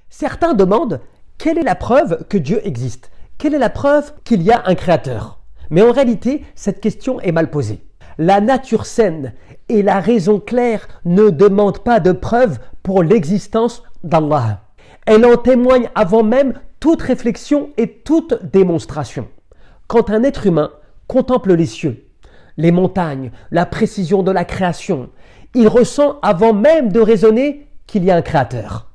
Certains demandent quelle est la preuve que Dieu existe? Quelle est la preuve qu'il y a un créateur? Mais en réalité, cette question est mal posée. La nature saine et la raison claire ne demandent pas de preuve pour l'existence d'Allah. Elle en témoigne avant même toute réflexion et toute démonstration. Quand un être humain contemple les cieux, les montagnes, la précision de la création, il ressent avant même de raisonner qu'il y a un créateur.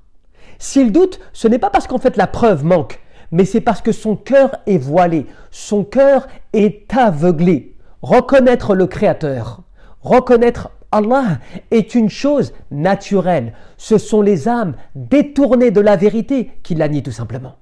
S'il doute, ce n'est pas parce qu'en fait la preuve manque, mais c'est parce que son cœur est voilé, son cœur est aveuglé. Reconnaître le créateur, reconnaître Allah est une chose naturelle. Ce sont les âmes détournées de la vérité qui la nient tout simplement.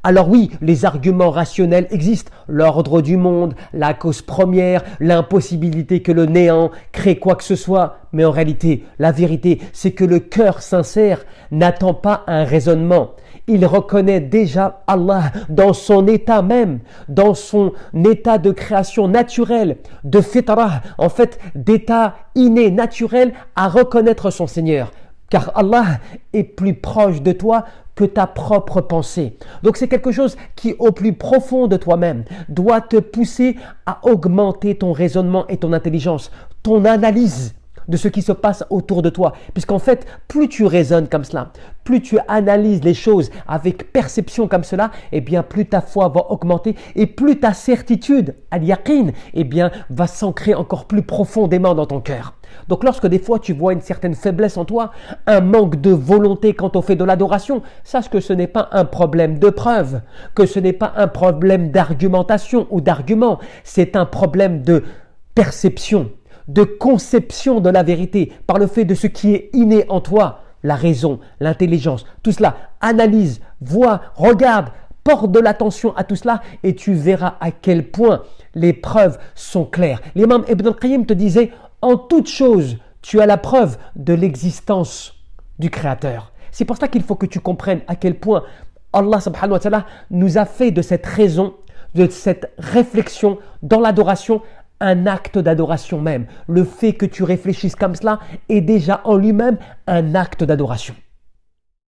Alors oui, les arguments rationnels existent, l'ordre du monde, la cause première, l'impossibilité que le néant crée quoi que ce soit. Mais en réalité, la vérité, c'est que le cœur sincère n'attend pas un raisonnement. Il reconnaît déjà Allah dans son état même, dans son état de création naturelle, de fitra, en fait, d'état inné, naturel à reconnaître son Seigneur. Car Allah est plus proche de toi que ta propre pensée. Donc c'est quelque chose qui, au plus profond de toi-même, doit te pousser à augmenter ton raisonnement et ton intelligence, ton analyse de ce qui se passe autour de toi. Puisqu'en fait, plus tu raisonnes comme cela, plus tu analyses les choses avec perception comme cela, eh bien plus ta foi va augmenter et plus ta certitude, al-yaqin, eh bien va s'ancrer encore plus profondément dans ton cœur. Donc lorsque des fois tu vois une certaine faiblesse en toi, un manque de volonté quand on fait de l'adoration, sache que ce n'est pas un problème de preuve, que ce n'est pas un problème d'argumentation ou d'argument, c'est un problème de perception, de conception de la vérité par le fait de ce qui est inné en toi, la raison, l'intelligence, tout cela, analyse, vois, regarde, porte de l'attention à tout cela et tu verras à quel point les preuves sont claires. L'imam Ibn al-Qayyim te disait, en toute chose, tu as la preuve de l'existence du Créateur. C'est pour ça qu'il faut que tu comprennes à quel point Allah subhanahu wa ta'ala nous a fait de cette raison, de cette réflexion dans l'adoration, un acte d'adoration même. Le fait que tu réfléchisses comme cela est déjà en lui-même un acte d'adoration.